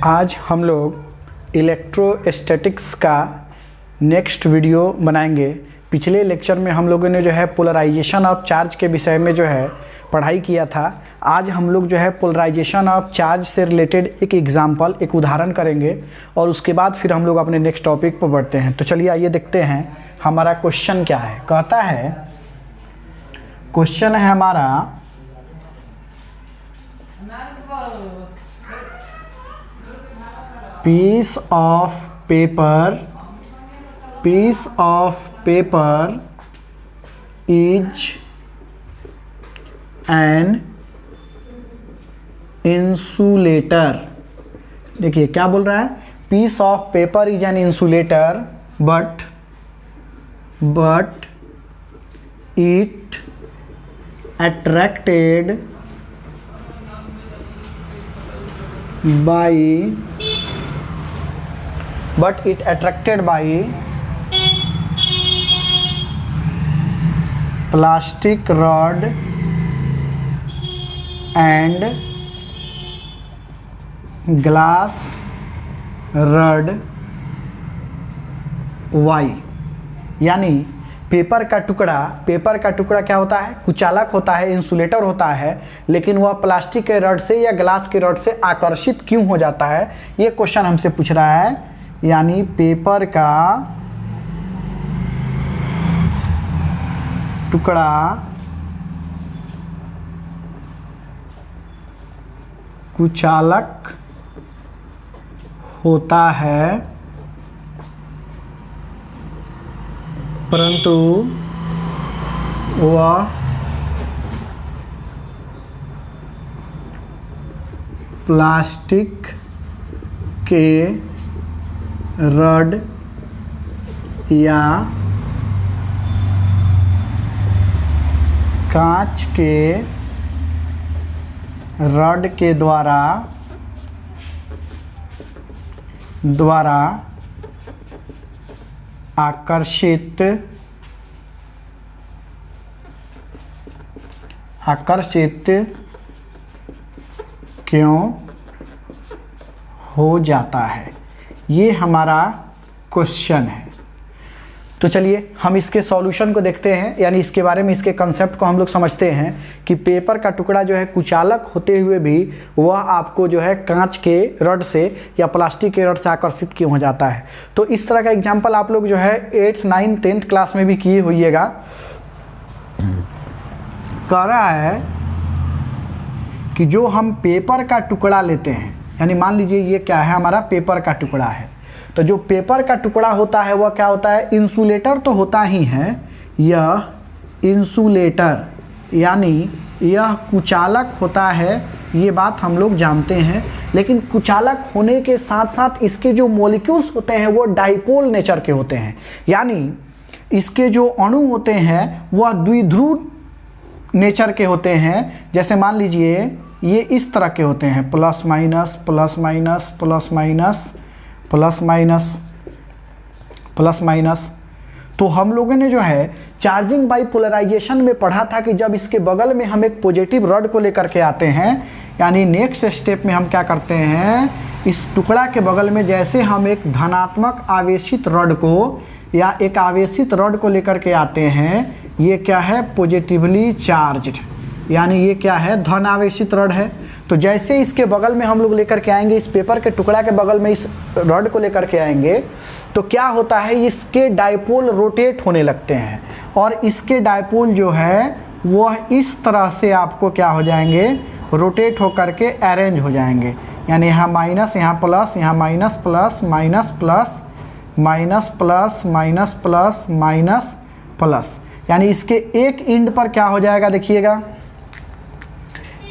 आज हम लोग इलेक्ट्रोस्टैटिक्स का नेक्स्ट वीडियो बनाएंगे। पिछले लेक्चर में हम लोगों ने जो है पोलराइजेशन ऑफ चार्ज के विषय में जो है पढ़ाई किया था। आज हम लोग जो है पोलराइजेशन ऑफ चार्ज से रिलेटेड एक एग्जांपल, एक उदाहरण करेंगे और उसके बाद फिर हम लोग अपने नेक्स्ट टॉपिक पर बढ़ते हैं। तो चलिए आइए देखते हैं हमारा क्वेश्चन क्या है। कहता है, क्वेश्चन है हमारा piece of paper is an insulator। देखिए क्या बोल रहा है, piece of paper is an insulator but it attracted by plastic rod and glass rod Y। यानी पेपर का टुकड़ा क्या होता है, कुचालक होता है, इंसुलेटर होता है, लेकिन वह प्लास्टिक के रड से या ग्लास के रड से आकर्षित क्यों हो जाता है, ये क्वेश्चन हमसे पूछ रहा है। यानी पेपर का टुकड़ा कुचालक होता है परंतु वह प्लास्टिक के रड या कांच के रड के द्वारा आकर्षित क्यों हो जाता है, ये हमारा क्वेश्चन है। तो चलिए हम इसके सॉल्यूशन को देखते हैं, यानी इसके बारे में, इसके कंसेप्ट को हम लोग समझते हैं कि पेपर का टुकड़ा जो है कुचालक होते हुए भी वह आपको जो है कांच के रड से या प्लास्टिक के रड से आकर्षित क्यों हो जाता है। तो इस तरह का एग्जाम्पल आप लोग जो है 8th 9th 10th क्लास में भी किए होइएगा। कह रहा है कि जो हम पेपर का टुकड़ा लेते हैं, यानी मान लीजिए ये क्या है, हमारा पेपर का टुकड़ा है। तो जो पेपर का टुकड़ा होता है वह क्या होता है, इंसुलेटर तो होता ही है। यह इंसुलेटर यानी यह कुचालक होता है, ये बात हम लोग जानते हैं। लेकिन कुचालक होने के साथ साथ इसके जो मॉलिक्यूल्स होते हैं वो डाइपोल नेचर के होते हैं। यानी इसके जो अणु होते हैं वह द्विध्रुव नेचर के होते हैं। जैसे मान लीजिए ये इस तरह के होते हैं, plus minus plus minus plus minus plus minus plus minus. तो हम लोगों ने जो है चार्जिंग बाई पोलराइजेशन में पढ़ा था कि जब इसके बगल में हम एक पॉजिटिव रड को लेकर के आते हैं, यानी नेक्स्ट स्टेप में हम क्या करते हैं, इस टुकड़ा के बगल में जैसे हम एक धनात्मक आवेशित रड को या एक आवेशित रड को लेकर के आते हैं, ये क्या है, पॉजिटिवली चार्ज्ड, यानी ये क्या है, धन आवेशित रड है। तो जैसे इसके बगल में हम लोग लेकर के आएंगे, इस पेपर के टुकड़ा के बगल में इस रड को लेकर के आएंगे, तो क्या होता है, इसके डाइपोल रोटेट होने लगते हैं और इसके डाइपोल जो है वह इस तरह से आपको क्या हो जाएंगे, रोटेट होकर के अरेंज हो जाएंगे। यानी यहाँ माइनस, यहाँ प्लस, यहाँ minus plus minus plus minus plus minus plus minus plus. यानी इसके एक एंड पर क्या हो जाएगा, देखिएगा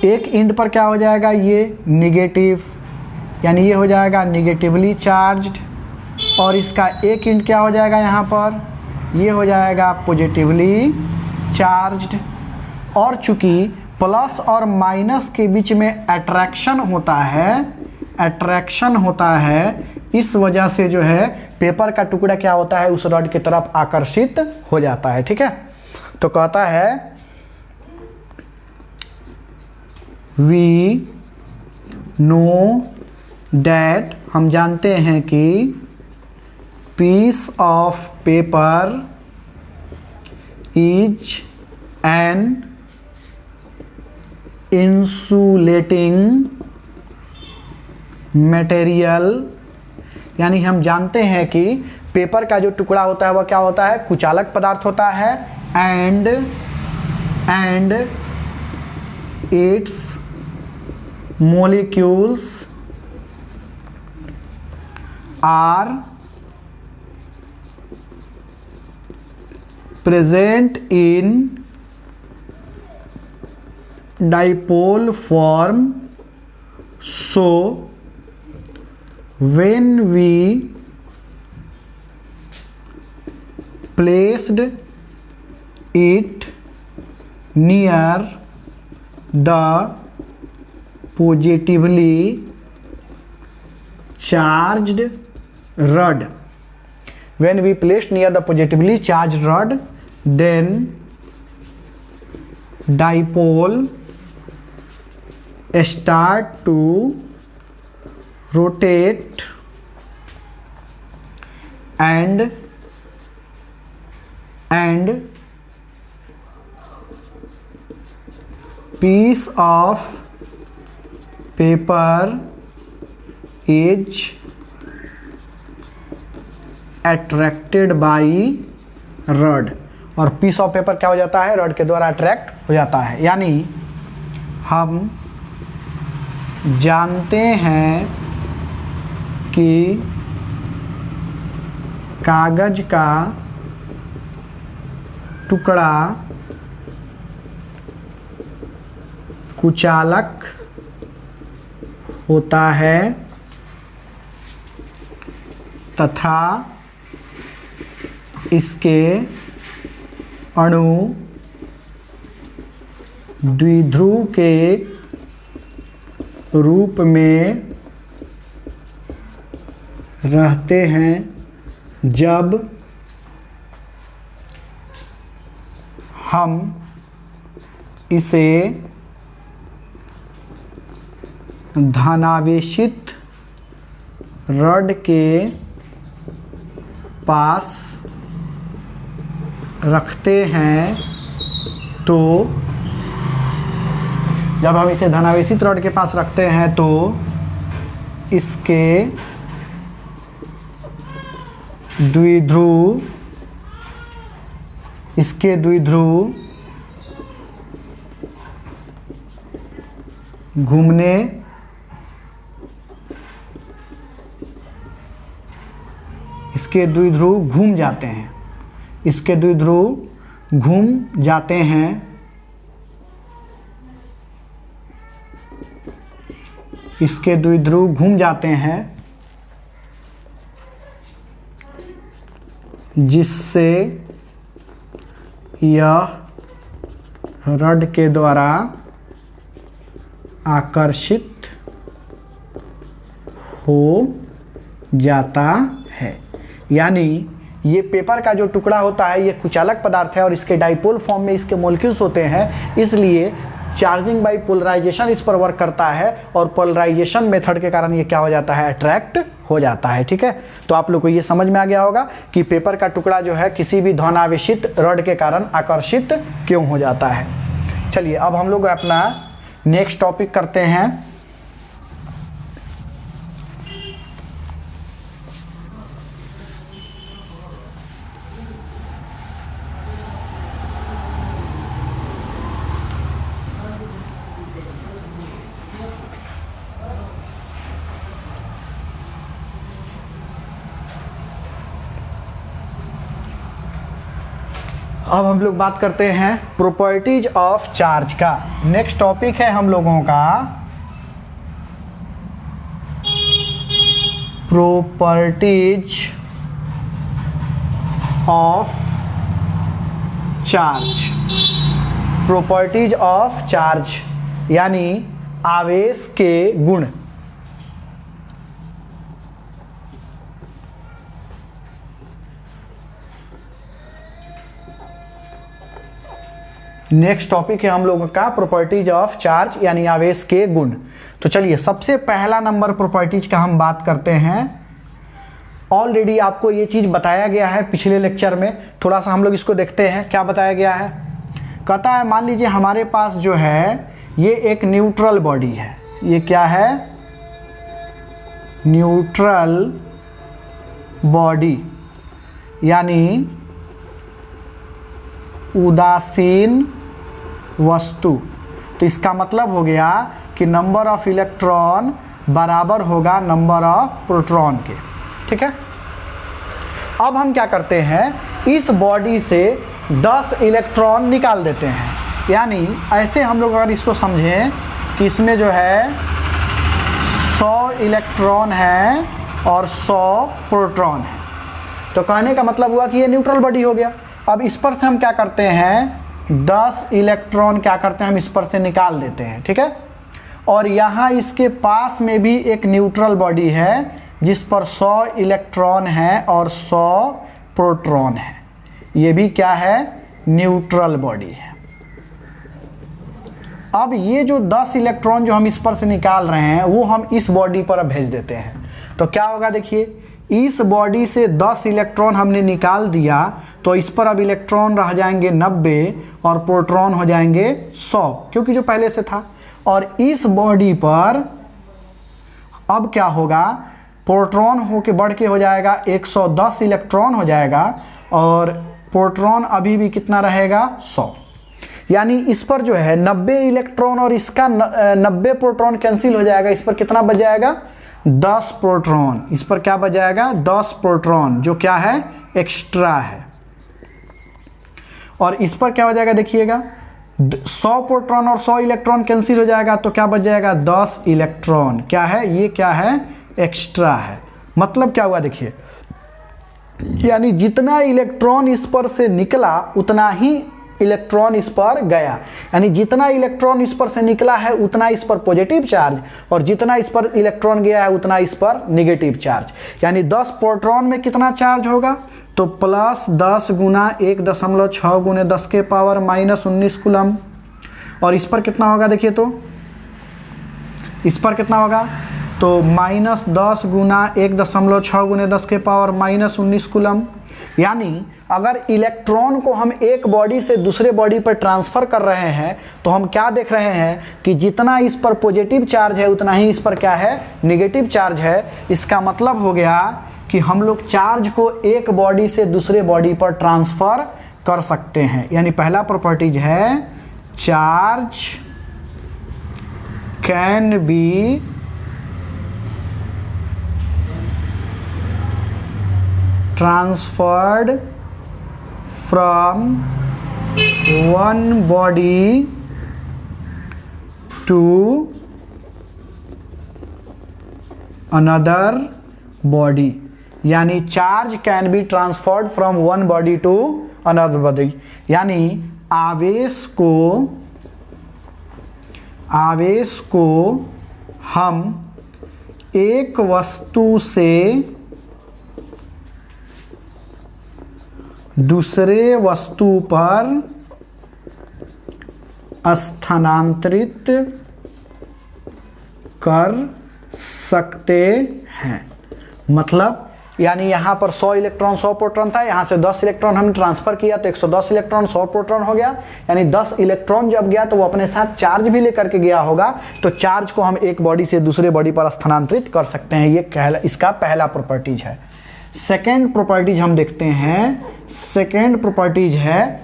एक एंड पर क्या हो जाएगा, ये निगेटिव, यानी ये हो जाएगा निगेटिवली चार्ज्ड, और इसका एक एंड क्या हो जाएगा, यहाँ पर ये हो जाएगा पॉजिटिवली चार्ज्ड। और चूंकि प्लस और माइनस के बीच में अट्रैक्शन होता है, इस वजह से जो है पेपर का टुकड़ा क्या होता है, उस रड की तरफ आकर्षित हो जाता है। ठीक है, तो कहता है we know दैट हम जानते हैं कि piece of paper is an insulating material, यानी हम जानते हैं कि पेपर का जो टुकड़ा होता है वह क्या होता है, कुचालक पदार्थ होता है, and it's molecules are present in dipole form. So when we placed it near the positively charged rod, when we placed near the positively charged rod, then dipole start to rotate and piece of paper is attracted by rod, और piece of paper क्या हो जाता है, rod के द्वारा attract हो जाता है। यानी हम जानते हैं कि कागज का टुकड़ा कुचालक होता है तथा इसके अणु द्विध्रुव के रूप में रहते हैं जब हम इसे धनावेशित रॉड के पास रखते हैं, तो जब हम इसे धनावेशित रॉड के पास रखते हैं तो इसके द्विध्रुव घूमने इसके द्विध्रुव घूम जाते हैं, इसके द्विध्रुव घूम जाते हैं, इसके द्विध्रुव घूम जाते हैं, जिससे यह रॉड के द्वारा आकर्षित हो जाता है। यानी ये पेपर का जो टुकड़ा होता है ये कुचालक पदार्थ है और इसके डाइपोल फॉर्म में इसके मॉलिक्यूल्स होते हैं, इसलिए चार्जिंग बाय पोलराइजेशन इस पर वर्क करता है और पोलराइजेशन मेथड के कारण ये क्या हो जाता है, अट्रैक्ट हो जाता है। ठीक है, तो आप लोग को ये समझ में आ गया होगा कि पेपर का टुकड़ा जो है किसी भी धनावेशित रॉड के कारण आकर्षित क्यों हो जाता है। चलिए अब हम लोग अपना नेक्स्ट टॉपिक करते हैं। अब हम लोग बात करते हैं प्रॉपर्टीज ऑफ चार्ज का। नेक्स्ट टॉपिक है हम लोगों का properties of charge. Properties of charge यानी आवेश के गुण। नेक्स्ट टॉपिक है हम लोगों का प्रॉपर्टीज ऑफ चार्ज यानी आवेश के गुण। तो चलिए सबसे पहला नंबर प्रॉपर्टीज का हम बात करते हैं। ऑलरेडी आपको ये चीज़ बताया गया है पिछले लेक्चर में, थोड़ा सा हम लोग इसको देखते हैं क्या बताया गया है। कहता है मान लीजिए हमारे पास जो है ये एक न्यूट्रल बॉडी है। ये क्या है? न्यूट्रल बॉडी यानी उदासीन वस्तु। तो इसका मतलब हो गया कि नंबर ऑफ इलेक्ट्रॉन बराबर होगा नंबर ऑफ प्रोटॉन के। ठीक है, अब हम क्या करते हैं, इस बॉडी से 10 इलेक्ट्रॉन निकाल देते हैं। यानी ऐसे हम लोग अगर इसको समझें कि इसमें जो है 100 इलेक्ट्रॉन है और 100 प्रोटॉन है, तो कहने का मतलब हुआ कि ये न्यूट्रल बॉडी हो गया। अब इस पर से हम क्या करते हैं, 10 इलेक्ट्रॉन क्या करते हैं, हम इस पर से निकाल देते हैं। ठीक है, और यहाँ इसके पास में भी एक न्यूट्रल बॉडी है जिस पर 100 इलेक्ट्रॉन है और 100 प्रोटॉन है। ये भी क्या है, न्यूट्रल बॉडी है। अब ये जो 10 इलेक्ट्रॉन जो हम इस पर से निकाल रहे हैं वो हम इस बॉडी पर अब भेज देते हैं। तो क्या होगा, देखिए इस बॉडी से 10 इलेक्ट्रॉन हमने निकाल दिया तो इस पर अब इलेक्ट्रॉन रह जाएंगे 90 और प्रोटॉन हो जाएंगे 100, क्योंकि जो पहले से था। और इस बॉडी पर अब क्या होगा, प्रोटॉन होके बढ़ के हो जाएगा 110 इलेक्ट्रॉन हो जाएगा और प्रोटॉन अभी भी कितना रहेगा, 100। यानी इस पर जो है 90 इलेक्ट्रॉन और इसका 90 प्रोटॉन कैंसिल हो जाएगा। इस पर कितना बच जाएगा, 10 प्रोटॉन। इस पर क्या बच जाएगा, 10 प्रोटॉन, जो क्या है, एक्स्ट्रा है। और इस पर क्या हो जाएगा, देखिएगा 100 प्रोटॉन और 100 इलेक्ट्रॉन कैंसिल हो जाएगा तो क्या बच जाएगा, 10 इलेक्ट्रॉन। क्या है, ये क्या है, एक्स्ट्रा है। मतलब क्या हुआ, देखिए यानी जितना इलेक्ट्रॉन इस पर से निकला उतना ही इलेक्ट्रॉन इस पर गया। यानी जितना इलेक्ट्रॉन इस पर से निकला है उतना इस पर पॉजिटिव चार्ज और जितना इस पर इलेक्ट्रॉन गया है उतना इस पर नेगेटिव चार्ज। यानी 10 प्रोटॉन में कितना चार्ज होगा, तो प्लस 10 गुना 1.6 गुने 10 के पावर -19 कूलम। और इस पर कितना होगा, देखिए तो इस पर कितना होगा, तो -10 गुना 1.6 गुने 10 के पावर -19 कूलम। यानी अगर इलेक्ट्रॉन को हम एक बॉडी से दूसरे बॉडी पर ट्रांसफ़र कर रहे हैं तो हम क्या देख रहे हैं कि जितना इस पर पॉजिटिव चार्ज है उतना ही इस पर क्या है, नेगेटिव चार्ज है। इसका मतलब हो गया कि हम लोग चार्ज को एक बॉडी से दूसरे बॉडी पर ट्रांसफ़र कर सकते हैं। यानी पहला प्रॉपर्टीज है charge can be transferred from one body to another body। यानी charge can be transferred from one body to another body. यानी आवेश को हम एक वस्तु से दूसरे वस्तु पर स्थानांतरित कर सकते हैं। मतलब यानी यहाँ पर 100 इलेक्ट्रॉन 100 प्रोटॉन था, यहाँ से 10 इलेक्ट्रॉन हमने ट्रांसफ़र किया तो 110 इलेक्ट्रॉन 100 प्रोटॉन हो गया। यानी 10 इलेक्ट्रॉन जब गया तो वो अपने साथ चार्ज भी लेकर के गया होगा, तो चार्ज को हम एक बॉडी से दूसरे बॉडी पर स्थानांतरित कर सकते हैं। ये इसका पहला प्रॉपर्टीज है। सेकेंड प्रॉपर्टीज हम देखते हैं। सेकेंड प्रॉपर्टीज है,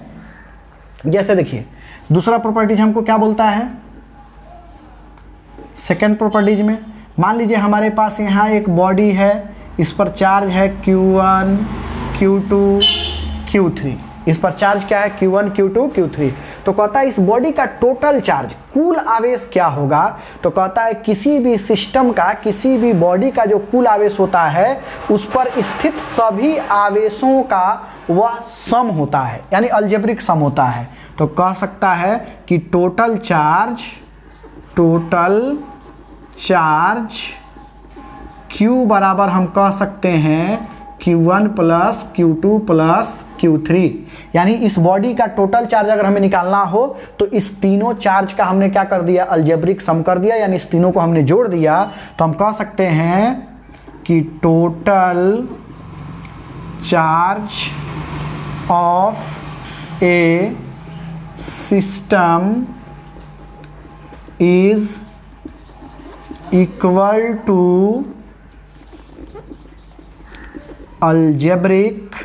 जैसे देखिए दूसरा प्रॉपर्टीज हमको क्या बोलता है, सेकेंड प्रॉपर्टीज में मान लीजिए हमारे पास यहाँ एक बॉडी है, इस पर चार्ज है Q1 Q2 Q3। इस पर चार्ज क्या है, Q1 Q2 Q3। तो कहता है इस बॉडी का टोटल चार्ज, कुल आवेश क्या होगा, तो कहता है किसी भी सिस्टम का, किसी भी बॉडी का जो कुल आवेश होता है उस पर स्थित सभी आवेशों का वह सम होता है, यानी अलजेब्रिक सम होता है। तो कह सकता है कि टोटल चार्ज Q बराबर हम कह सकते हैं Q1 plus Q2 plus Q3, यानी इस बॉडी का टोटल चार्ज अगर हमें निकालना हो तो इस तीनों चार्ज का हमने क्या कर दिया, अलजेब्रिक सम कर दिया, यानी इस तीनों को हमने जोड़ दिया। तो हम कह सकते हैं कि total charge of a system is equal to algebraic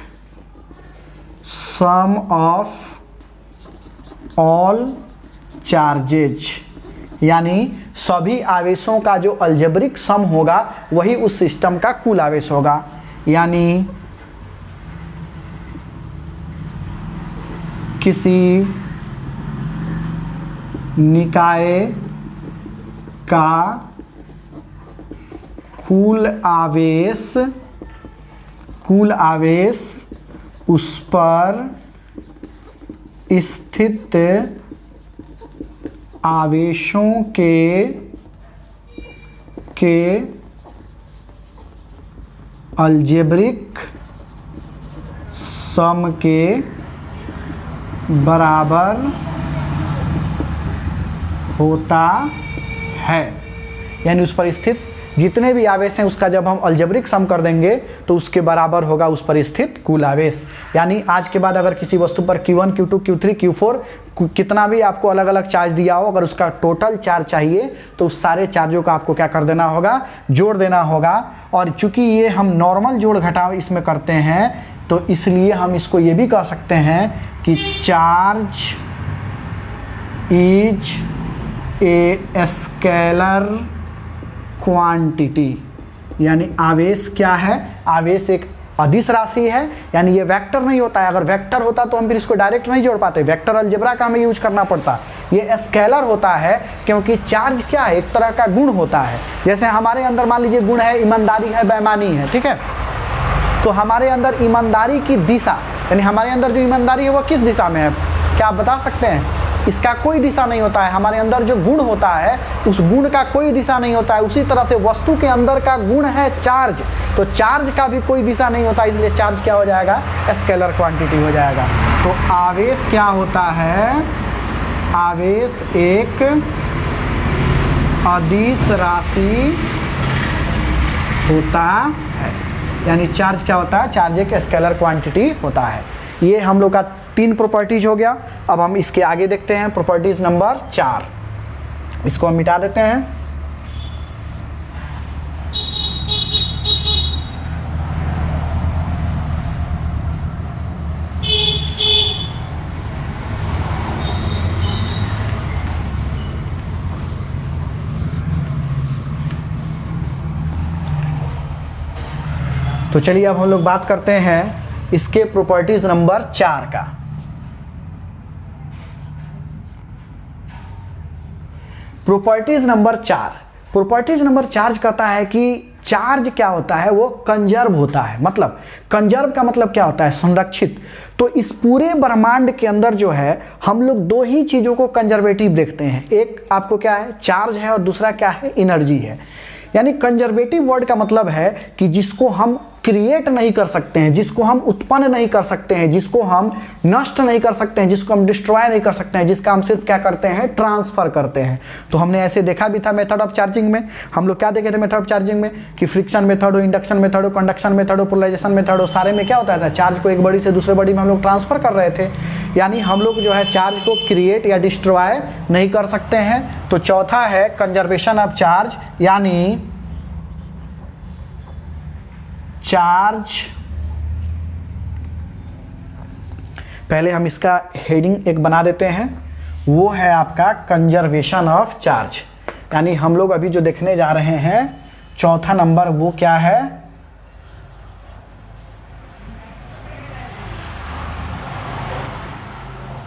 sum of all charges, यानी सभी आवेशों का जो अलजेब्रिक सम होगा वही उस सिस्टम का कुल आवेश होगा। यानी किसी निकाय का कुल आवेश उस पर स्थित आवेशों के अलजेब्रिक सम के बराबर होता है। यानी उस पर स्थित जितने भी आवेश हैं उसका जब हम अलजेब्रिक सम कर देंगे तो उसके बराबर होगा उस पर स्थित कुल आवेश। यानी आज के बाद अगर किसी वस्तु पर Q1 Q2 Q3 Q4 कितना भी आपको अलग अलग चार्ज दिया हो, अगर उसका टोटल चार्ज चाहिए तो उस सारे चार्जों का आपको क्या कर देना होगा, जोड़ देना होगा। और चूंकि ये हम नॉर्मल जोड़ घटाव इसमें करते हैं तो इसलिए हम इसको ये भी कह सकते हैं कि charge is a scalar quantity, यानी आवेश क्या है, आवेश एक अदिश राशि है। यानी ये वेक्टर नहीं होता है, अगर वेक्टर होता तो हम फिर इसको डायरेक्ट नहीं जोड़ पाते, वेक्टर अलजेब्रा का हमें यूज करना पड़ता। ये स्केलर होता है क्योंकि चार्ज क्या है, एक तरह का गुण होता है। जैसे हमारे अंदर मान लीजिए गुण है ईमानदारी है, बेईमानी है, ठीक है। तो हमारे अंदर ईमानदारी की दिशा, यानी हमारे अंदर जो ईमानदारी है वो किस दिशा में है, क्या आप बता सकते हैं? इसका कोई दिशा नहीं होता है। हमारे अंदर जो गुण होता है उस गुण का कोई दिशा नहीं होता है। उसी तरह से वस्तु के अंदर का गुण है चार्ज, तो चार्ज का भी कोई दिशा नहीं होता, इसलिए चार्ज क्या हो जाएगा, स्केलर क्वांटिटी हो जाएगा। तो आवेश क्या होता है, आवेश एक अदिश राशि होता है। यानी चार्ज क्या होता है, चार्ज एक स्केलर क्वांटिटी होता है। ये हम लोग का 3 प्रॉपर्टीज हो गया। अब हम इसके आगे देखते हैं प्रॉपर्टीज नंबर 4। इसको हम मिटा देते हैं। तो चलिए अब हम लोग बात करते हैं इसके प्रॉपर्टीज नंबर 4 का। प्रॉपर्टीज नंबर 4 कहता है कि चार्ज क्या होता है, वो कंजर्व होता है। मतलब कंजर्व का मतलब क्या होता है, संरक्षित। तो इस पूरे ब्रह्मांड के अंदर जो है हम लोग 2 ही चीज़ों को कंजर्वेटिव देखते हैं। एक आपको क्या है, चार्ज है, और दूसरा क्या है, एनर्जी है। यानी कंजर्वेटिव वर्ड का मतलब है कि जिसको हम क्रिएट नहीं कर सकते हैं, जिसको हम उत्पन्न नहीं कर सकते हैं, जिसको हम नष्ट नहीं कर सकते हैं, जिसको हम डिस्ट्रॉय नहीं कर सकते हैं, जिसका हम सिर्फ क्या करते हैं, ट्रांसफर करते हैं। तो हमने ऐसे देखा भी था मेथड ऑफ चार्जिंग में। हम लोग क्या देखे थे मेथड ऑफ चार्जिंग में कि फ्रिक्शन मेथड हो, इंडक्शन मेथड हो, कंडक्शन मेथड हो, पोलराइजेशन मेथड हो, सारे में क्या होता था, चार्ज को एक बड़ी से दूसरे बड़ी में हम लोग ट्रांसफर कर रहे थे। यानी हम लोग जो है चार्ज को क्रिएट या डिस्ट्रॉय नहीं कर सकते हैं। तो चौथा है कंजर्वेशन ऑफ चार्ज, यानी चार्ज, पहले हम इसका हेडिंग एक बना देते हैं, वो है आपका कंजर्वेशन ऑफ चार्ज। यानी हम लोग अभी जो देखने जा रहे हैं चौथा नंबर, वो क्या है,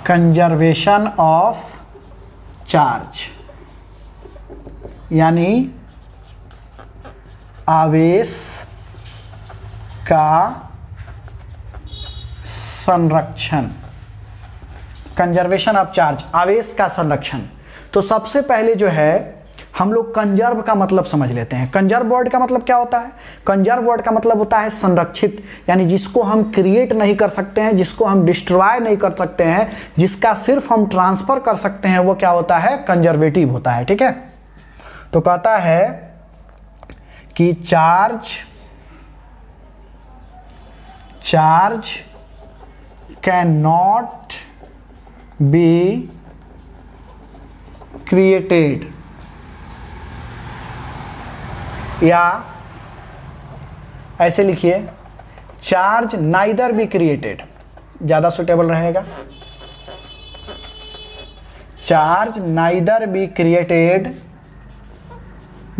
कंजर्वेशन ऑफ चार्ज। यानी आवेश का संरक्षण, कंजर्वेशन ऑफ चार्ज, आवेश का संरक्षण। तो सबसे पहले जो है हम लोग कंजर्व का मतलब समझ लेते हैं। कंजर्व वर्ड का मतलब क्या होता है? कंजर्व वर्ड का मतलब होता है संरक्षित, यानी जिसको हम क्रिएट नहीं कर सकते हैं, जिसको हम डिस्ट्रॉय नहीं कर सकते हैं, जिसका सिर्फ हम ट्रांसफर कर सकते हैं, वो क्या होता है? कंजर्वेटिव होता है। ठीक है, तो कहता है कि charge can not be created, या ऐसे लिखिए, चार्ज नाइदर बी क्रिएटेड, ज्यादा सुटेबल रहेगा। Charge neither be created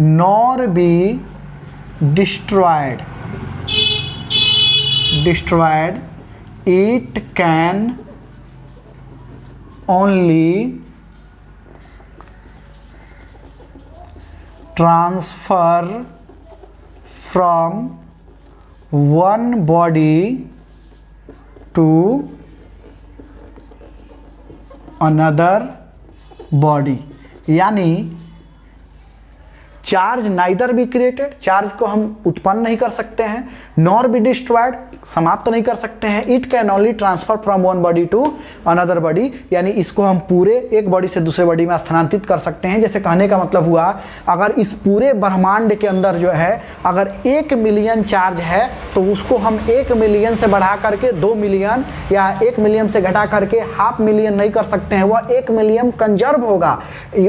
nor be destroyed, it can only transfer from one body to another body, यानी charge neither be created, charge को हम उत्पन्न नहीं कर सकते हैं, नॉर बी डिस्ट्रॉयड, समाप्त नहीं कर सकते हैं, it can only transfer from one body to another body, यानी इसको हम पूरे एक बॉडी से दूसरे बॉडी में स्थानांतरित कर सकते हैं। जैसे कहने का मतलब हुआ, अगर इस पूरे ब्रह्मांड के अंदर जो है अगर 1 मिलियन चार्ज है तो उसको हम 1 मिलियन से बढ़ा करके 2 मिलियन या 1 मिलियन से घटा करके 0.5 मिलियन नहीं कर सकते हैं, वह 1 मिलियन कंजर्व होगा।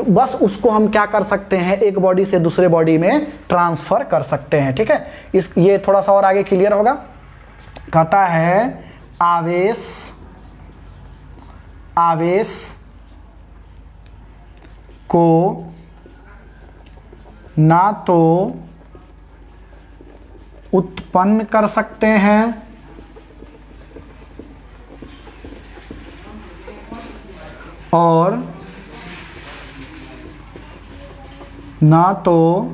बस उसको हम क्या कर सकते हैं? एक बॉडी से दूसरे बॉडी में ट्रांसफर कर सकते हैं। ठीक है, ये थोड़ा सा और आगे क्लियर होगा। कहता है आवेश को ना तो उत्पन्न कर सकते हैं और ना तो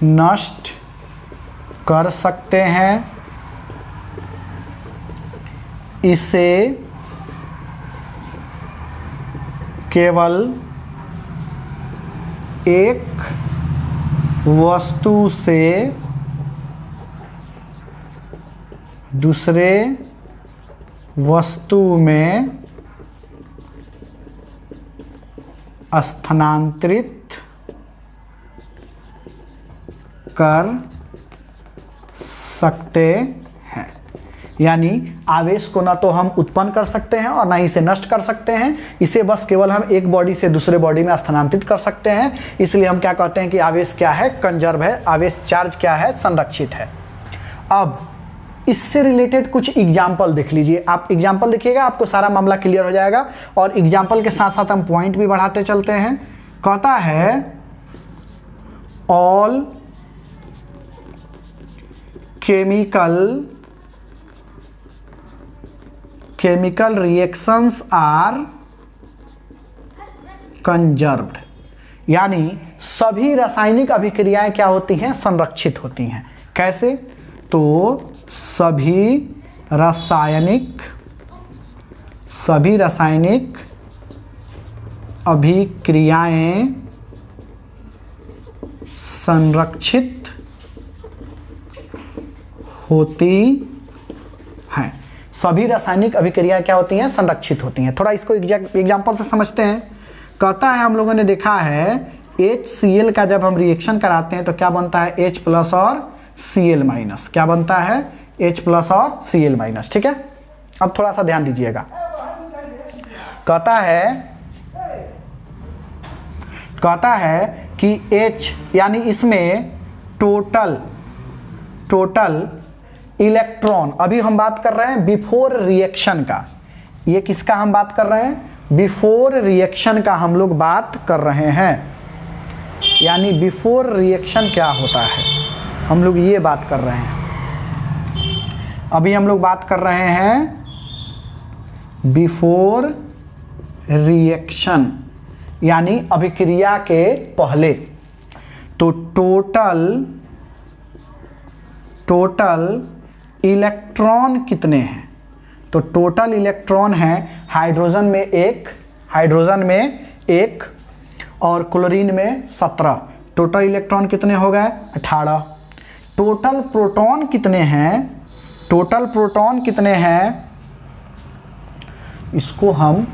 नष्ट कर सकते हैं, इसे केवल एक वस्तु से दूसरे वस्तु में स्थानांतरित कर सकते हैं। यानी आवेश को ना तो हम उत्पन्न कर सकते हैं और ना ही इसे नष्ट कर सकते हैं, इसे बस केवल हम एक बॉडी से दूसरे बॉडी में स्थानांतरित कर सकते हैं। इसलिए हम क्या कहते हैं कि आवेश क्या है? कंजर्व है। आवेश चार्ज क्या है? संरक्षित है। अब इससे रिलेटेड कुछ एग्जाम्पल देख लीजिए। आप एग्जाम्पल देखिएगा, आपको सारा मामला क्लियर हो जाएगा, और एग्जाम्पल के साथ साथ हम पॉइंट भी बढ़ाते चलते हैं। कहता है all chemical reactions are conserved, यानी सभी रासायनिक अभिक्रियाएं क्या होती हैं? संरक्षित होती हैं। कैसे? तो सभी रासायनिक अभिक्रियाएं संरक्षित होती हैं। सभी रासायनिक अभिक्रियाएं क्या होती हैं? संरक्षित होती हैं। थोड़ा इसको एग्जाम्पल से समझते हैं। कहता है हम लोगों ने देखा है HCl का जब हम रिएक्शन कराते हैं तो क्या बनता है? H प्लस और Cl-। क्या बनता है? H प्लस और Cl-। ठीक है, अब थोड़ा सा ध्यान दीजिएगा। कहता है कि H, यानी इसमें टोटल इलेक्ट्रॉन, अभी हम बात कर रहे हैं बिफोर रिएक्शन का। ये किसका हम बात कर रहे हैं? बिफोर रिएक्शन का हम लोग बात कर रहे हैं। यानी बिफोर रिएक्शन क्या होता है, हम लोग ये बात कर रहे हैं। अभी हम लोग बात कर रहे हैं बिफोर रिएक्शन, यानी अभिक्रिया के पहले। तो टोटल इलेक्ट्रॉन कितने हैं? तो टोटल इलेक्ट्रॉन है हाइड्रोजन में एक और क्लोरीन में 17। टोटल इलेक्ट्रॉन कितने हो गए? 18। टोटल प्रोटॉन कितने हैं? टोटल प्रोटॉन कितने हैं इसको हम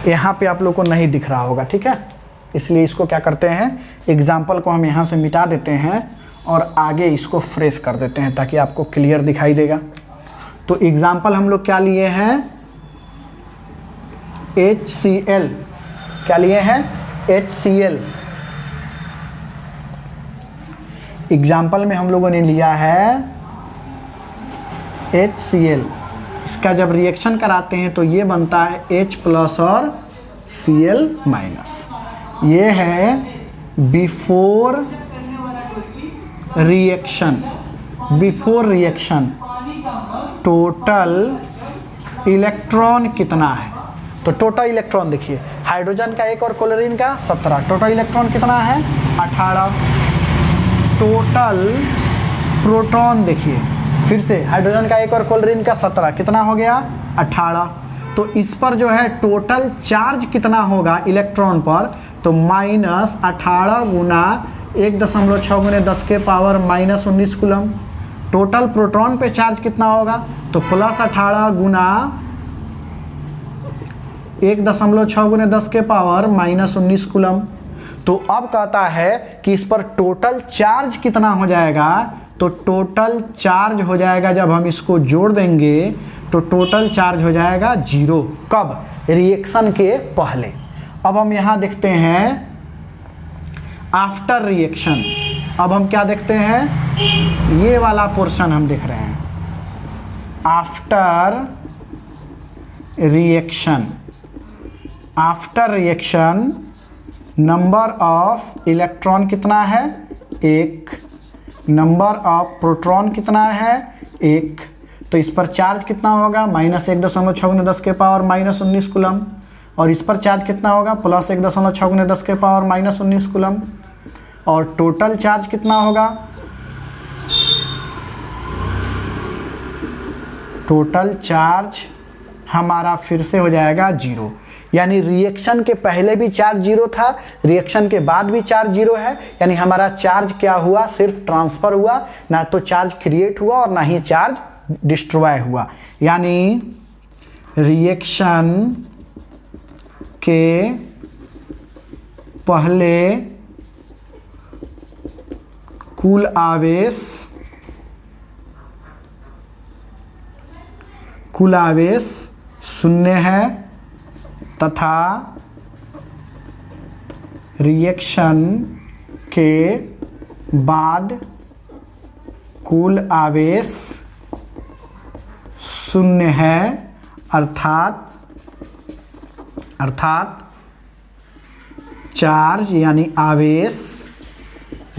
यहाँ पे आप लोग को नहीं दिख रहा होगा, ठीक है, इसलिए इसको क्या करते हैं, एग्जाम्पल को हम यहाँ से मिटा देते हैं और आगे इसको फ्रेश कर देते हैं ताकि आपको क्लियर दिखाई देगा। तो एग्जाम्पल हम लोग क्या लिए हैं? HCl। क्या लिए हैं? HCl। एग्जाम्पल में हम लोगों ने लिया है HCl। इसका जब रिएक्शन कराते हैं तो ये बनता है H+ और Cl-। ये है before reaction. Before reaction total electron कितना है? तो टोटल इलेक्ट्रॉन देखिए, हाइड्रोजन का 1 और क्लोरीन का 17। टोटल इलेक्ट्रॉन कितना है? 18। टोटल प्रोटॉन देखिए, फिर से हाइड्रोजन का 1 और क्लोरीन का 17, कितना हो गया? 18। तो इस पर जो है टोटल चार्ज कितना होगा इलेक्ट्रॉन पर? तो -18 गुना 1.6 × 10⁻⁻19 कूलम। टोटल प्रोटॉन पे चार्ज कितना होगा? तो +18 गुना 1.6 × 10⁻⁻19 कूलम। तो अब कहता है कि इस पर टोटल चार्ज कितना हो जाएगा? तो टोटल चार्ज हो जाएगा, जब हम इसको जोड़ देंगे तो टोटल चार्ज हो जाएगा 0। कब? रिएक्शन के पहले। अब हम यहाँ देखते हैं आफ्टर रिएक्शन। अब हम क्या देखते हैं? ये वाला पोर्शन हम देख रहे हैं, after reaction. After reaction number of electron कितना है? 1। नंबर ऑफ प्रोटॉन कितना है? 1। तो इस पर चार्ज कितना होगा? -1.6 × 10⁻⁻19 कूलम। और इस पर चार्ज कितना होगा? +1.6 × 10⁻⁻19 कूलम। और टोटल चार्ज कितना होगा? टोटल चार्ज हमारा फिर से हो जाएगा 0। यानी रिएक्शन के पहले भी चार्ज 0 था, रिएक्शन के बाद भी चार्ज 0 है। यानी हमारा चार्ज क्या हुआ? सिर्फ ट्रांसफ़र हुआ, ना तो चार्ज क्रिएट हुआ और ना ही चार्ज डिस्ट्रॉय हुआ। यानी रिएक्शन के पहले कुल आवेश 0 है तथा रिएक्शन के बाद कुल आवेश 0 है, अर्थात चार्ज यानी आवेश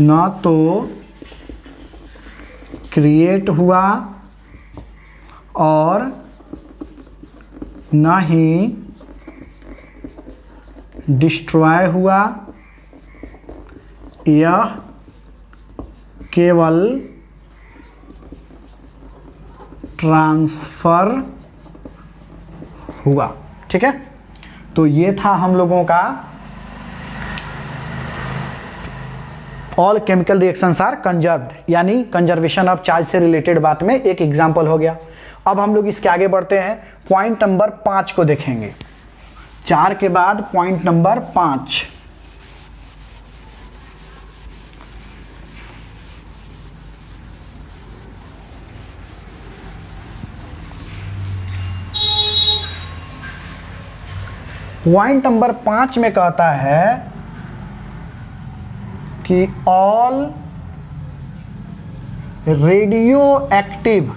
न तो क्रिएट हुआ और न ही डिस्ट्रॉय हुआ, यह केवल ट्रांसफ़र हुआ। ठीक है, तो ये था हम लोगों का all chemical reactions are conserved, यानी कंजर्वेशन ऑफ चार्ज से रिलेटेड बात में एक एग्जाम्पल हो गया। अब हम लोग इसके आगे बढ़ते हैं, पॉइंट नंबर 5 को देखेंगे। 4 के बाद पॉइंट नंबर 5। पॉइंट नंबर 5 में कहता है कि all radioactive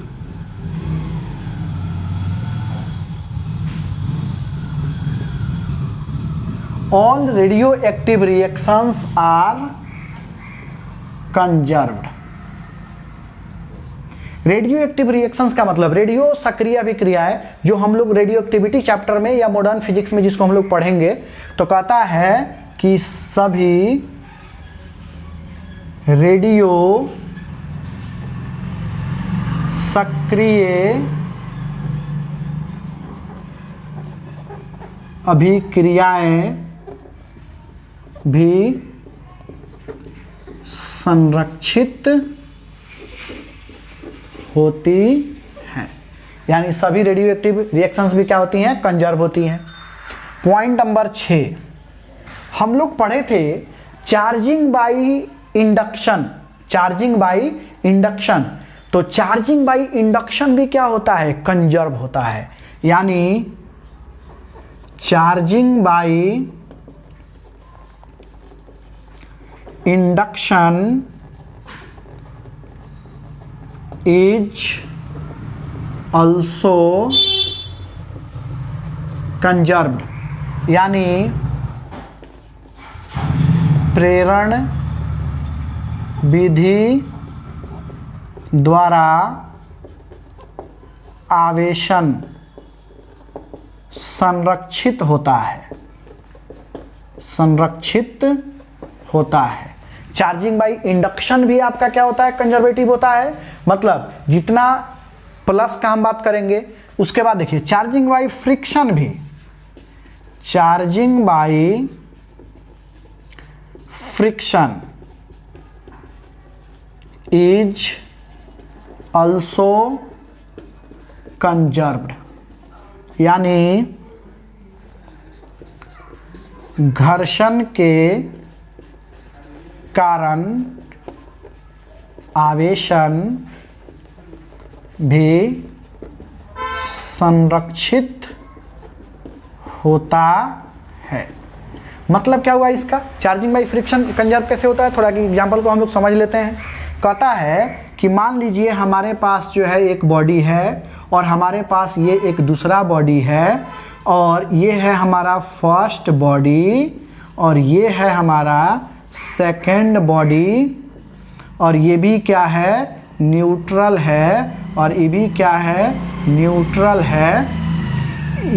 reactions are conserved. Radioactive reactions का मतलब रेडियो सक्रिय अभिक्रियाएं, जो हम लोग रेडियो एक्टिविटी चैप्टर में या मॉडर्न फिजिक्स में जिसको हम लोग पढ़ेंगे, तो कहता है कि सभी रेडियो सक्रिय अभिक्रियाएं भी संरक्षित होती हैं, यानी सभी रेडियो एक्टिव रिएक्शंस भी क्या होती हैं, कंजर्व होती हैं। पॉइंट नंबर 6 हम लोग पढ़े थे charging by induction, charging by induction. तो चार्जिंग बाई इंडक्शन भी क्या होता है, कंजर्व होता है, यानी charging by induction is also conserved, यानी प्रेरण विधि द्वारा आवेशन संरक्षित होता है, संरक्षित होता है। चार्जिंग बाई इंडक्शन भी आपका क्या होता है, कंजर्वेटिव होता है। मतलब जितना प्लस का हम बात करेंगे, उसके बाद देखिए चार्जिंग बाई फ्रिक्शन भी, charging by friction is also conserved, यानी घर्षण के कारण आवेशन भी संरक्षित होता है। मतलब क्या हुआ इसका, चार्जिंग बाई फ्रिक्शन कंजर्व कैसे होता है, थोड़ा कि एग्जाम्पल को हम लोग समझ लेते हैं। कहता है कि मान लीजिए हमारे पास जो है एक बॉडी है और हमारे पास ये एक दूसरा बॉडी है, और ये है हमारा फर्स्ट बॉडी और ये है हमारा सेकंड बॉडी, और ये भी क्या है, न्यूट्रल है, और ये भी क्या है, न्यूट्रल है।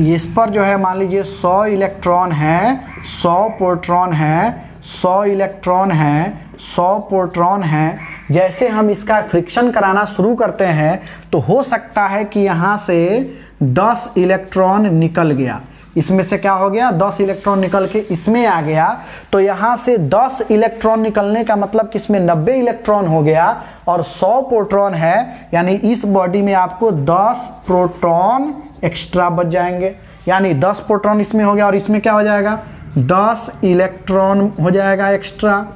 इस पर जो है मान लीजिए 100 इलेक्ट्रॉन है, 100 प्रोटॉन है, 100 इलेक्ट्रॉन है, 100 प्रोटॉन है। जैसे हम इसका फ्रिक्शन कराना शुरू करते हैं तो हो सकता है कि यहाँ से 10 इलेक्ट्रॉन निकल गया, इसमें से क्या हो गया, 10 इलेक्ट्रॉन निकल के इसमें आ गया। तो यहाँ से 10 इलेक्ट्रॉन निकलने का मतलब कि इसमें 90 इलेक्ट्रॉन हो गया और 100 प्रोटॉन है, यानी इस बॉडी में आपको 10 प्रोटॉन एक्स्ट्रा बच जाएंगे। यानी 10 प्रोटॉन इसमें हो गया और इसमें क्या हो जाएगा, 10 इलेक्ट्रॉन हो जाएगा एक्स्ट्रा।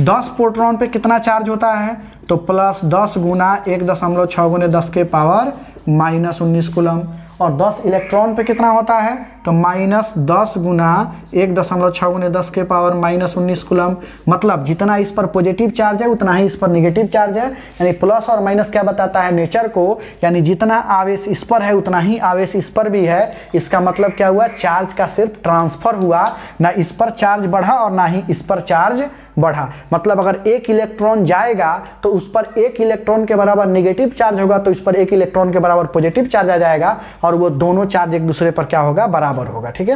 10 प्रोटॉन पे कितना चार्ज होता है, तो प्लस 10 गुना 1.6 गुने 10 के पावर -19 कूलम, और 10 इलेक्ट्रॉन पे कितना होता है, तो -10 गुना 1.6 गुने 10 के पावर -19 कूलम। मतलब जितना इस पर पॉजिटिव चार्ज है उतना ही इस पर नेगेटिव चार्ज है, यानी प्लस और माइनस क्या बताता है, नेचर को, यानी जितना आवेश इस पर है उतना ही आवेश इस पर भी है। इसका मतलब क्या हुआ, चार्ज का सिर्फ ट्रांसफर हुआ, ना इस पर चार्ज बढ़ा और ना ही इस पर चार्ज बढ़ा। मतलब अगर एक इलेक्ट्रॉन जाएगा तो उस पर एक इलेक्ट्रॉन के बराबर नेगेटिव चार्ज होगा, तो इस पर एक इलेक्ट्रॉन के बराबर पॉजिटिव चार्ज आ जाएगा, और वो दोनों चार्ज एक दूसरे पर क्या होगा, बराबर होगा। ठीक है,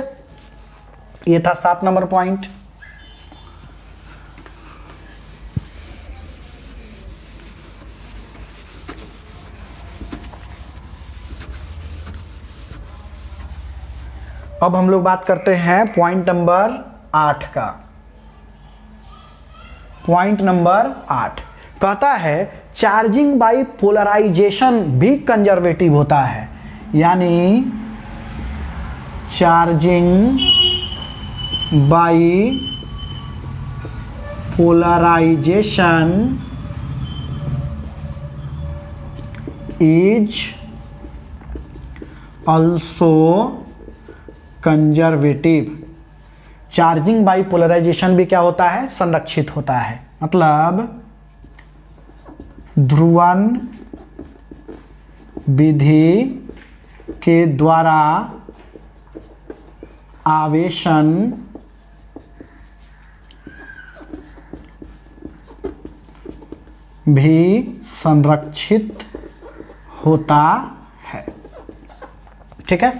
ये था 7 नंबर पॉइंट। अब हम लोग बात करते हैं पॉइंट नंबर 8 का। पॉइंट नंबर 8 कहता है चार्जिंग बाई पोलराइजेशन भी कंजर्वेटिव होता है, यानी charging by polarisation is also conservative. Charging by polarisation भी क्या होता है, संरक्षित होता है। मतलब ध्रुवन विधि के द्वारा आवेशन भी संरक्षित होता है। ठीक है,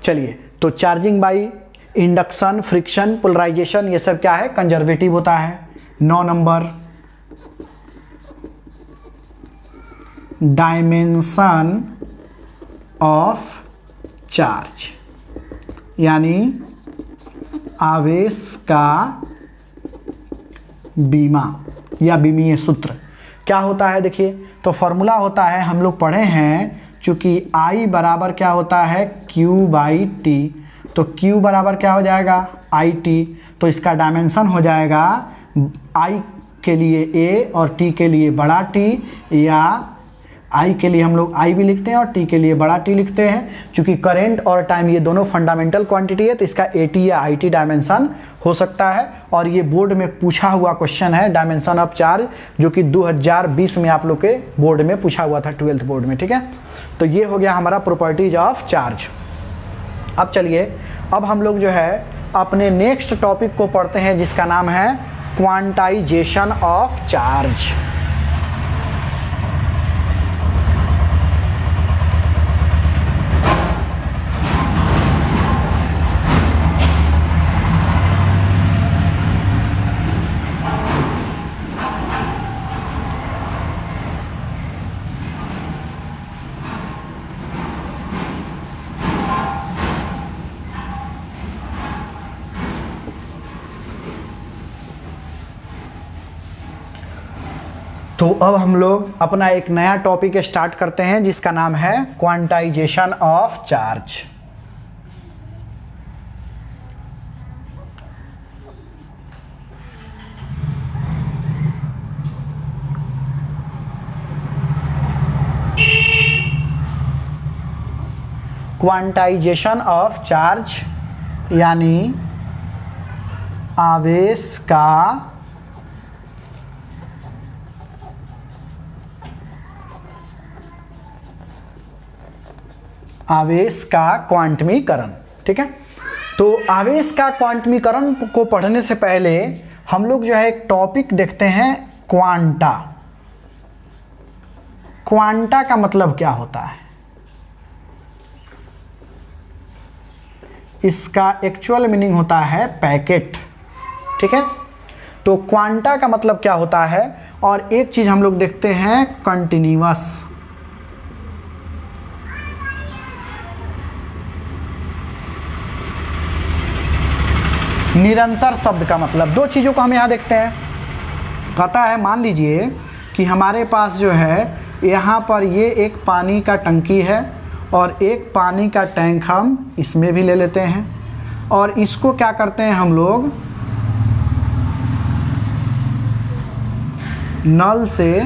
चलिए, तो charging by induction, friction, polarisation, ये सब क्या है, कंजर्वेटिव होता है। 9 नंबर, डायमेंशन ऑफ चार्ज। यानी आवेश का बीमा या बीमीय सूत्र क्या होता है? देखिए, तो फॉर्मूला होता है, हम लोग पढ़े हैं, चूंकि I बराबर क्या होता है? Q/T। तो Q बराबर क्या हो जाएगा? IT। तो इसका डायमेंशन हो जाएगा I के लिए A और T के लिए बड़ा T, या I के लिए हम लोग I भी लिखते हैं और T के लिए बड़ा T लिखते हैं। चूंकि करंट और टाइम ये दोनों फंडामेंटल क्वांटिटी है, तो इसका AT या IT डायमेंशन हो सकता है। और ये बोर्ड में पूछा हुआ क्वेश्चन है, डायमेंशन ऑफ चार्ज, जो कि 2020 में आप लोग के बोर्ड में पूछा हुआ था, 12th बोर्ड में। ठीक है, तो ये हो गया हमारा प्रॉपर्टीज ऑफ चार्ज। अब चलिए, अब हम लोग जो है अपने नेक्स्ट टॉपिक को पढ़ते हैं, जिसका नाम है क्वांटाइजेशन ऑफ चार्ज। तो अब हम लोग अपना एक नया टॉपिक स्टार्ट करते हैं, जिसका नाम है quantization of charge. Quantization of charge यानी आवेश का क्वांटमीकरण। ठीक है, तो आवेश का क्वांटमीकरण को पढ़ने से पहले हम लोग जो है एक टॉपिक देखते हैं, क्वांटा। क्वांटा का मतलब क्या होता है? इसका एक्चुअल मीनिंग होता है पैकेट। ठीक है, तो क्वांटा का मतलब क्या होता है? और एक चीज हम लोग देखते हैं, कंटिन्यूअस। निरंतर शब्द का मतलब, दो चीज़ों को हम यहाँ देखते हैं। कहता है, मान लीजिए कि हमारे पास जो है यहाँ पर ये एक पानी का टंकी है और एक पानी का टैंक हम इसमें भी ले लेते हैं, और इसको क्या करते हैं हम लोग, नल से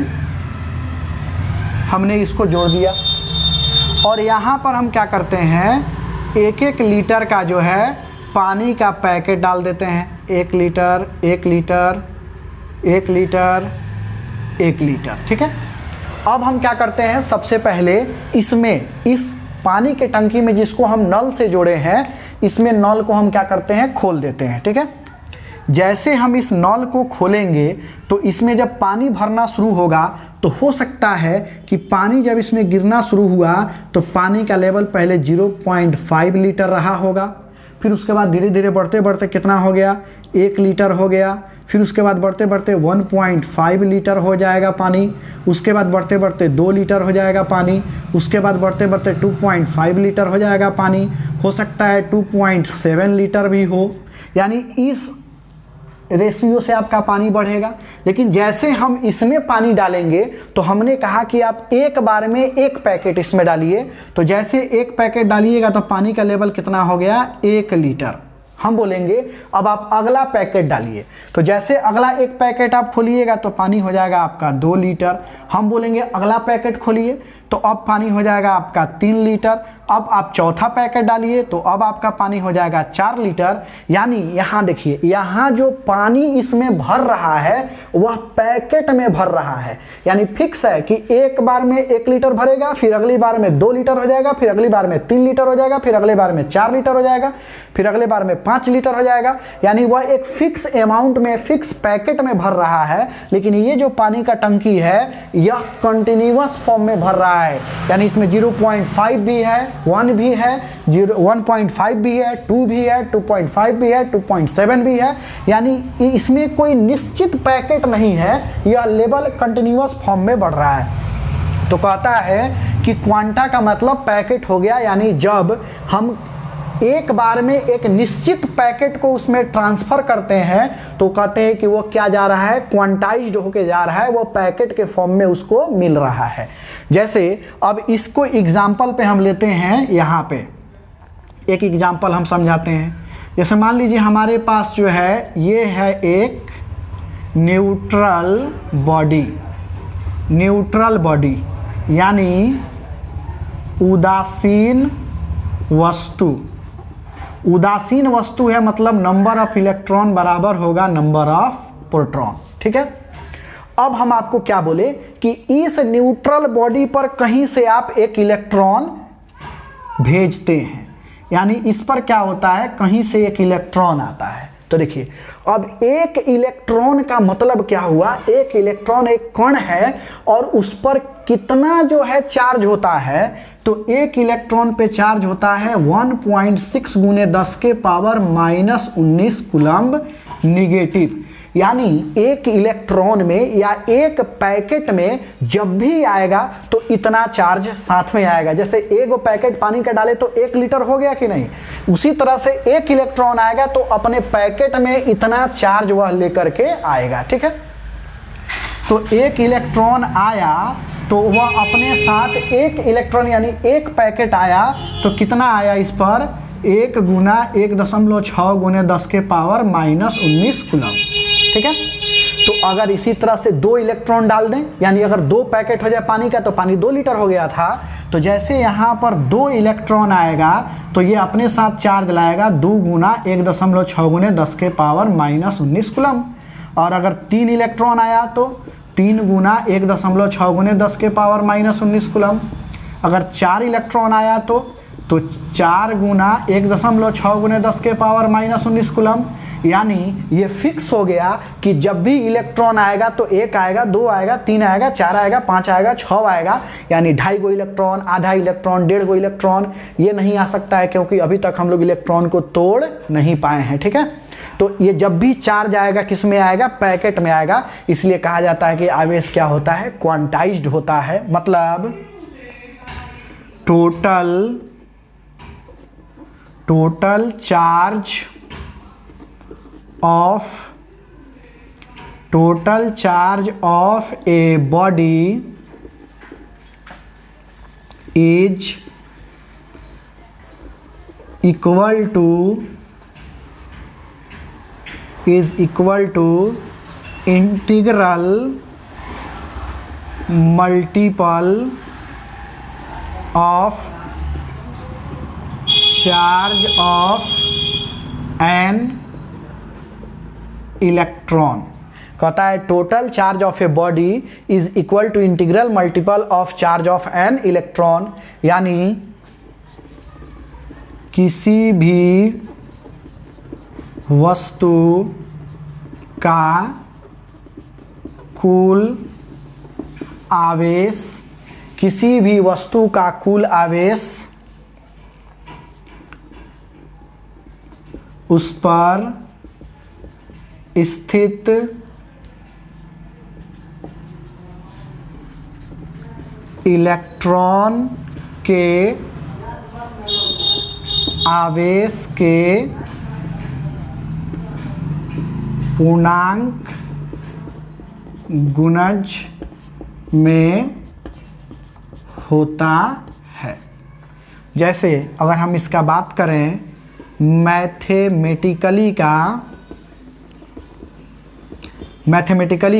हमने इसको जोड़ दिया, और यहाँ पर हम क्या करते हैं, 1-1 लीटर का जो है पानी का पैकेट डाल देते हैं। 1 लीटर 1 लीटर 1 लीटर 1 लीटर। ठीक है, अब हम क्या करते हैं, सबसे पहले इसमें, इस पानी के टंकी में जिसको हम नल से जोड़े हैं, इसमें नल को हम क्या करते हैं, खोल देते हैं। ठीक है, जैसे हम इस नल को खोलेंगे तो इसमें जब पानी भरना शुरू होगा, तो हो सकता है कि पानी जब इसमें गिरना शुरू हुआ तो पानी का लेवल पहले 0.5 लीटर रहा होगा, फिर उसके बाद धीरे धीरे बढ़ते बढ़ते कितना हो गया, 1 लीटर हो गया, फिर उसके बाद बढ़ते बढ़ते 1.5 लीटर हो जाएगा पानी, उसके बाद बढ़ते बढ़ते 2 लीटर हो जाएगा पानी, उसके बाद बढ़ते बढ़ते 2.5 लीटर हो जाएगा पानी, हो सकता है 2.7 लीटर भी हो। यानी इस रेशियो से आपका पानी बढ़ेगा। लेकिन जैसे हम इसमें पानी डालेंगे, तो हमने कहा कि आप एक बार में 1 पैकेट इसमें डालिए, तो जैसे 1 पैकेट डालिएगा तो पानी का लेवल कितना हो गया, 1 लीटर। हम बोलेंगे अब आप अगला पैकेट डालिए, तो जैसे अगला 1 पैकेट आप खोलिएगा तो पानी हो जाएगा आपका 2 लीटर। हम बोलेंगे अगला पैकेट खोलिए, तो अब पानी हो जाएगा आपका 3 लीटर। अब आप चौथा पैकेट डालिए, तो अब आपका पानी हो जाएगा 4 लीटर। यानी यहाँ देखिए, यहाँ जो पानी इसमें भर रहा है वह पैकेट में भर रहा है। यानी फिक्स है कि एक बार में 1 लीटर भरेगा, फिर अगली बार में 2 लीटर हो जाएगा, फिर अगली बार में 3 लीटर हो जाएगा, फिर अगले बार में 4 लीटर हो जाएगा, फिर अगले बार में 5 लीटर हो जाएगा। यानी वह एक फिक्स अमाउंट में, फिक्स पैकेट में भर रहा है। लेकिन ये जो पानी का टंकी है यह कंटिन्यूअस फॉर्म में भर रहा है। यानी इसमें 0.5 भी है, 1 भी है, 1.5 भी है, 2 भी है, 2.5 भी है, 2.7 भी है। यानी इसमें कोई निश्चित पैकेट नहीं है, यह लेवल कंटिन्यूअस फॉर्म में बढ़ रहा है। तो कहता है कि क्वांटा का मतलब पैकेट हो गया। यानी जब हम एक बार में एक निश्चित पैकेट को उसमें ट्रांसफ़र करते हैं तो कहते हैं कि वो क्या जा रहा है, क्वांटाइज्ड होके जा रहा है, वो पैकेट के फॉर्म में उसको मिल रहा है। जैसे अब इसको एग्जाम्पल पे हम लेते हैं, यहाँ पे एक एग्जाम्पल हम समझाते हैं। जैसे मान लीजिए हमारे पास जो है ये है एक न्यूट्रल बॉडी, न्यूट्रल बॉडी यानी उदासीन वस्तु। उदासीन वस्तु है मतलब नंबर ऑफ इलेक्ट्रॉन बराबर होगा नंबर ऑफ प्रोटॉन। ठीक है, अब हम आपको क्या बोले कि इस न्यूट्रल बॉडी पर कहीं से आप एक इलेक्ट्रॉन भेजते हैं, यानी इस पर क्या होता है, कहीं से एक इलेक्ट्रॉन आता है। तो देखिए अब एक इलेक्ट्रॉन का मतलब क्या हुआ, एक इलेक्ट्रॉन एक कण है और उस पर कितना जो है चार्ज होता है, तो एक इलेक्ट्रॉन पे चार्ज होता है 1.6 गुने 10 के पावर -19 कूलम्ब निगेटिव। यानी एक इलेक्ट्रॉन में या एक पैकेट में जब भी आएगा तो इतना चार्ज साथ में आएगा। जैसे एक पैकेट पानी का डाले तो 1 लीटर हो गया कि नहीं, उसी तरह से एक इलेक्ट्रॉन आएगा तो अपने पैकेट में इतना चार्ज वह लेकर के आएगा। ठीक है, तो एक इलेक्ट्रॉन आया तो वह अपने साथ एक इलेक्ट्रॉन यानी एक पैकेट आया तो कितना आया इस पर, 1 गुना 1.6 गुने 10 के पावर -19 कूलम्ब। ठीक है, तो अगर इसी तरह से 2 इलेक्ट्रॉन डाल दें, यानी अगर 2 पैकेट हो जाए पानी का तो पानी 2 लीटर हो गया था, तो जैसे यहाँ पर 2 इलेक्ट्रॉन आएगा तो ये अपने साथ चार्ज लाएगा 2 गुना 1.6 गुने 10 के पावर -19 कूलम्ब। और अगर 3 इलेक्ट्रॉन आया तो 3 गुना 1.6 गुने 10 के पावर -19 कूलम्ब। अगर 4 इलेक्ट्रॉन आया तो 4 गुना 1.6 गुने 10 के पावर -19 कूलम्ब। यानी ये फिक्स हो गया कि जब भी इलेक्ट्रॉन आएगा तो 1 आएगा, 2 आएगा, 3 आएगा, 4 आएगा, 5 आएगा, 6 आएगा, यानी 2.5 गो इलेक्ट्रॉन, आधा इलेक्ट्रॉन, 1.5 गो इलेक्ट्रॉन ये नहीं आ सकता है, क्योंकि अभी तक हम लोग इलेक्ट्रॉन को तोड़ नहीं पाए हैं। ठीक है, तो ये जब भी चार्ज आएगा किस में आएगा, पैकेट में आएगा। इसलिए कहा जाता है कि आवेश क्या होता है, क्वांटाइज्ड होता है। मतलब total charge of a body is equal to integral multiple of charge of an electron. कहता है total charge of a body is equal to integral multiple of charge of an electron. यानी किसी भी वस्तु का कुल आवेश, किसी भी वस्तु का कुल आवेश उस पर स्थित इलेक्ट्रॉन के आवेश के पूर्णांक गुणज में होता है। जैसे अगर हम इसका बात करें मैथमेटिकली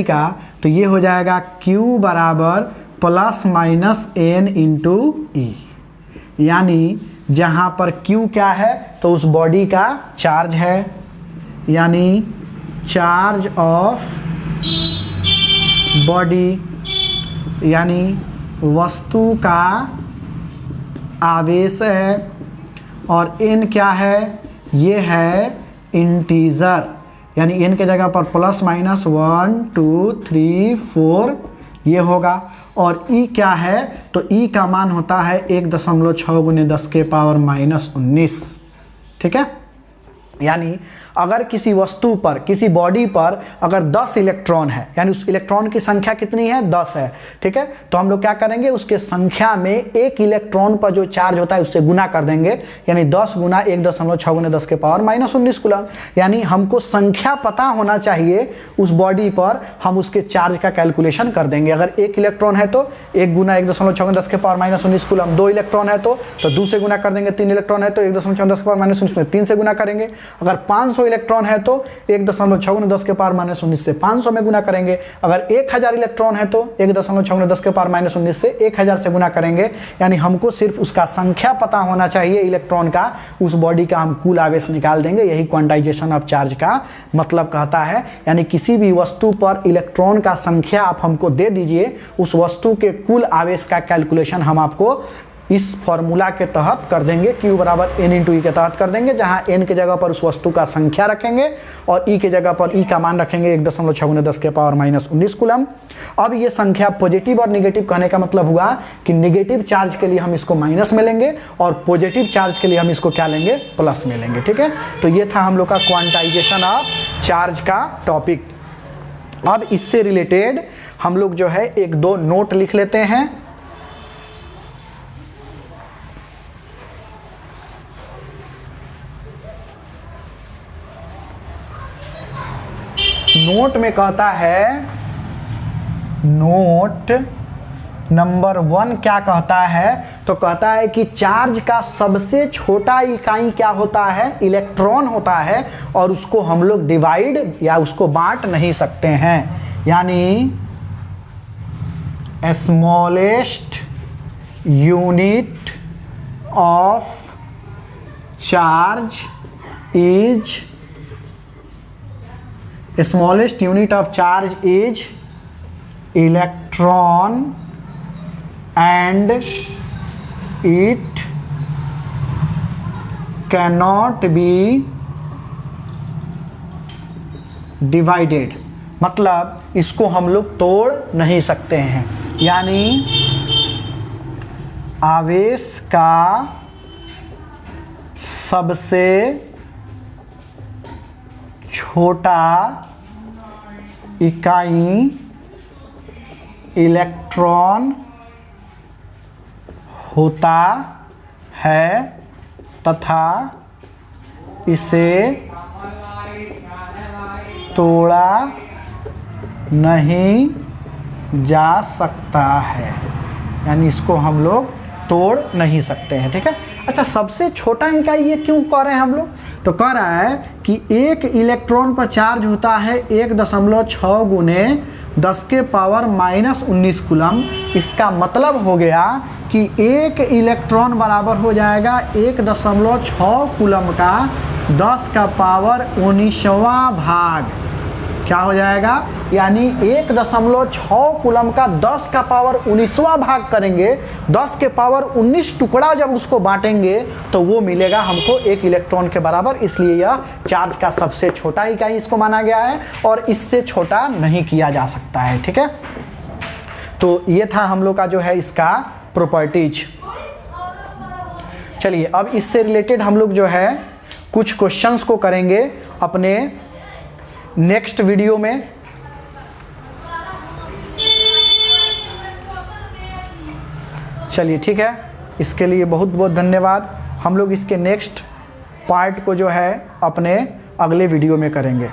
का तो ये हो जाएगा Q बराबर ±n इंटू E। यानी जहाँ पर Q क्या है तो उस बॉडी का चार्ज है, यानी चार्ज ऑफ बॉडी यानी वस्तु का आवेश है, और n क्या है, ये है इंटीजर, यानी n के जगह पर ±1 2 3 4 ये होगा। और E क्या है तो E का मान होता है 1.6 गुने 10 के पावर -19। ठीक है, यानी अगर किसी वस्तु पर, किसी बॉडी पर अगर 10 इलेक्ट्रॉन है, यानी उस इलेक्ट्रॉन की संख्या कितनी है, 10 है, ठीक है, तो हम लोग क्या करेंगे, उसके संख्या में एक इलेक्ट्रॉन पर जो चार्ज होता है उससे गुना कर देंगे, यानी 10 गुना 1.6 गुना 10 के पावर -19 कूलम। यानी हमको संख्या पता होना चाहिए उस बॉडी पर, हम उसके चार्ज का कैलकुलेशन कर देंगे। अगर एक इलेक्ट्रॉन है तो 1 गुना 1.6 गुना 10 के पावर -19 कूलम, 2 इलेक्ट्रॉन है तो 2 से गुना कर देंगे, 3 इलेक्ट्रॉन है तो 1.6 10 के पावर -19 में 3 से गुना करेंगे। अगर 500 इलेक्ट्रॉन है तो 1.6 गुना 10 के पावर -19 से 500 में गुना करेंगे। अगर 1000 इलेक्ट्रॉन है तो 1.6 गुना 10 के पावर -19 से 1000 से गुना करेंगे। यानी हमको सिर्फ उसका संख्या पता होना चाहिए इलेक्ट्रॉन का, उस बॉडी का हम कुल आवेश निकाल देंगे। यही क्वांटाइजेशन ऑफ चार्ज का मतलब कहता है। यानी किसी भी वस्तु पर इलेक्ट्रॉन का संख्या आप हमको दे दीजिए, उस वस्तु के कुल आवेश का कैलकुलेशन हम आपको इस फॉर्मूला के तहत कर देंगे, Q बराबर N × E के तहत कर देंगे, जहां N के जगह पर उस वस्तु का संख्या रखेंगे और E के जगह पर E का मान रखेंगे 1.6 गुना 10 के पावर -19 कूलम। अब ये संख्या पॉजिटिव और निगेटिव कहने का मतलब हुआ कि निगेटिव चार्ज के लिए हम इसको माइनस में लेंगे और पॉजिटिव चार्ज के लिए हम इसको क्या लेंगे, प्लस में लेंगे, ठीक है। तो ये था हम लोग का क्वांटाइजेशन ऑफ चार्ज का टॉपिक। अब इससे रिलेटेड हम लोग जो है 1-2 नोट लिख लेते हैं। नोट में कहता है, नोट नंबर 1 क्या कहता है, तो कहता है कि चार्ज का सबसे छोटा इकाई क्या होता है, इलेक्ट्रॉन होता है, और उसको हम लोग डिवाइड या उसको बांट नहीं सकते हैं। यानी smallest unit of charge is, smallest unit of charge is electron and it cannot be divided, मतलब इसको हम लोग तोड़ नहीं सकते हैं। यानी आवेश का सबसे छोटा इकाई इलेक्ट्रॉन होता है तथा इसे तोड़ा नहीं जा सकता है। यानी इसको हम लोग तोड़ नहीं सकते हैं, ठीक है। अच्छा, सबसे छोटा इकाई ये क्यों कह रहे हैं हम लोग, तो कह रहा है कि एक इलेक्ट्रॉन पर चार्ज होता है 1.6 गुने 10 के पावर -19 कूलम। इसका मतलब हो गया कि एक इलेक्ट्रॉन बराबर हो जाएगा 1.6 कूलम का 10 का पावर 19वां भाग। क्या हो जाएगा, यानी 1.6 कूलम का 10 का पावर 19वां भाग करेंगे, 10 के पावर 19 टुकड़ा जब उसको बांटेंगे तो वो मिलेगा हमको 1 इलेक्ट्रॉन के बराबर। इसलिए यह चार्ज का सबसे छोटा इकाई इसको माना गया है और इससे छोटा नहीं किया जा सकता है, ठीक है। तो ये था हम लोग का जो है इसका प्रॉपर्टीज। चलिए अब इससे रिलेटेड हम लोग जो है कुछ क्वेश्चंस को करेंगे अपने नेक्स्ट वीडियो में। चलिए ठीक है, इसके लिए बहुत बहुत धन्यवाद। हम लोग इसके नेक्स्ट पार्ट को जो है अपने अगले वीडियो में करेंगे।